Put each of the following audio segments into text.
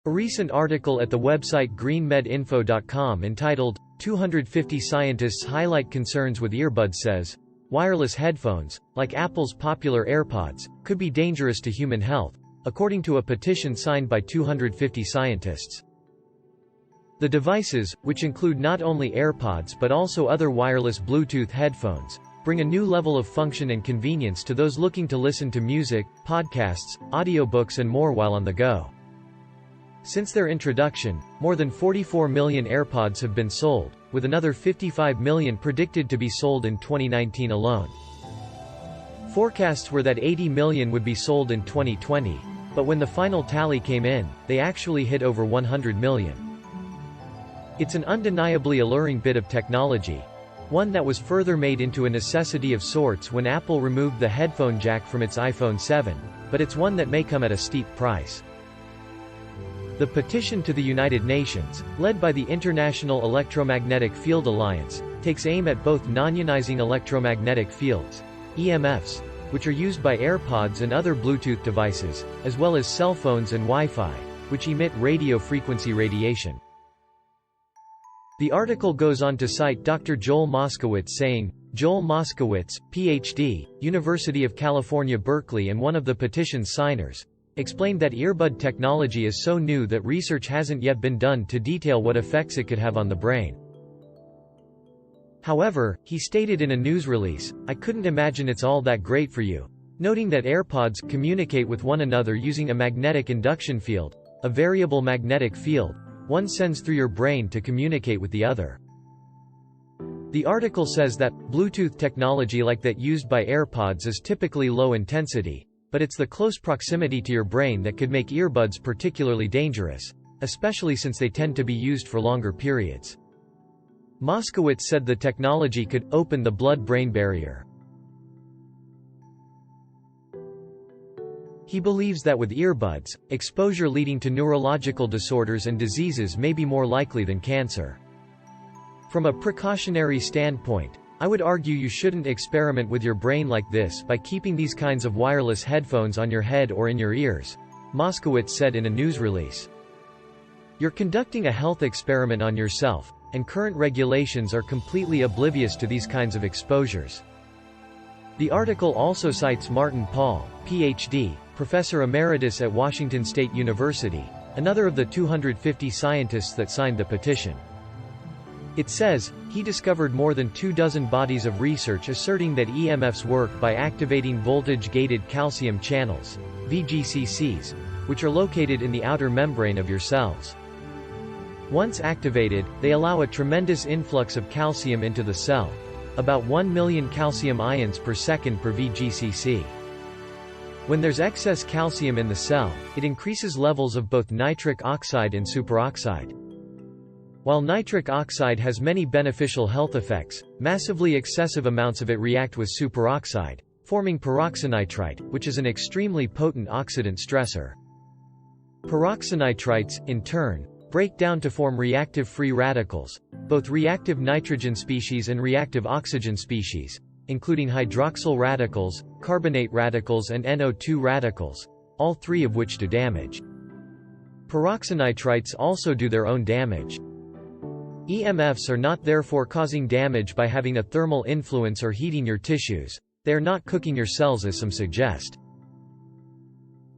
A recent article at the website greenmedinfo.com entitled, 250 Scientists Highlight Concerns with Earbuds says, wireless headphones, like Apple's popular AirPods, could be dangerous to human health, according to a petition signed by 250 scientists. The devices, which include not only AirPods but also other wireless Bluetooth headphones, bring a new level of function and convenience to those looking to listen to music, podcasts, audiobooks and more while on the go. Since their introduction, more than 44 million AirPods have been sold, with another 55 million predicted to be sold in 2019 alone. Forecasts were that 80 million would be sold in 2020, but when the final tally came in, they actually hit over 100 million. It's an undeniably alluring bit of technology, one that was further made into a necessity of sorts when Apple removed the headphone jack from its iPhone 7, but it's one that may come at a steep price. The petition to the United Nations, led by the International Electromagnetic Field Alliance, takes aim at both non-ionizing electromagnetic fields, EMFs, which are used by AirPods and other Bluetooth devices, as well as cell phones and Wi-Fi, which emit radio frequency radiation. The article goes on to cite Dr. Joel Moskowitz saying, Joel Moskowitz, Ph.D., University of California, Berkeley and one of the petition's signers, explained that earbud technology is so new that research hasn't yet been done to detail what effects it could have on the brain. However, he stated in a news release, I couldn't imagine it's all that great for you, noting that AirPods communicate with one another using a magnetic induction field, a variable magnetic field, one sends through your brain to communicate with the other. The article says that, Bluetooth technology like that used by AirPods is typically low intensity, but it's the close proximity to your brain that could make earbuds particularly dangerous, especially since they tend to be used for longer periods. Moskowitz said the technology could open the blood-brain barrier. He believes that with earbuds, exposure leading to neurological disorders and diseases may be more likely than cancer. From a precautionary standpoint, I would argue you shouldn't experiment with your brain like this by keeping these kinds of wireless headphones on your head or in your ears, Moskowitz said in a news release. You're conducting a health experiment on yourself, and current regulations are completely oblivious to these kinds of exposures. The article also cites Martin Pall, Ph.D., Professor Emeritus at Washington State University, another of the 250 scientists that signed the petition. It says, he discovered more than 24 bodies of research asserting that EMFs work by activating voltage-gated calcium channels, VGCCs, which are located in the outer membrane of your cells. Once activated, they allow a tremendous influx of calcium into the cell, about 1 million calcium ions per second per VGCC. When there's excess calcium in the cell, it increases levels of both nitric oxide and superoxide. While nitric oxide has many beneficial health effects, massively excessive amounts of it react with superoxide, forming peroxynitrite, which is an extremely potent oxidant stressor. Peroxynitrites, in turn, break down to form reactive free radicals, both reactive nitrogen species and reactive oxygen species, including hydroxyl radicals, carbonate radicals and NO2 radicals, all three of which do damage. Peroxynitrites also do their own damage. EMFs are not therefore causing damage by having a thermal influence or heating your tissues, they are not cooking your cells as some suggest.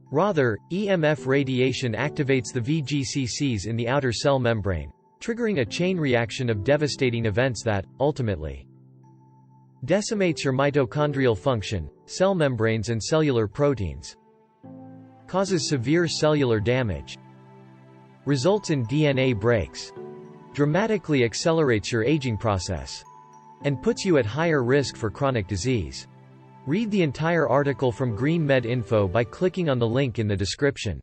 Rather, EMF radiation activates the VGCCs in the outer cell membrane, triggering a chain reaction of devastating events that, ultimately, decimates your mitochondrial function, cell membranes and cellular proteins, causes severe cellular damage, results in DNA breaks, dramatically accelerates your aging process, and puts you at higher risk for chronic disease. Read the entire article from Green Med Info by clicking on the link in the description.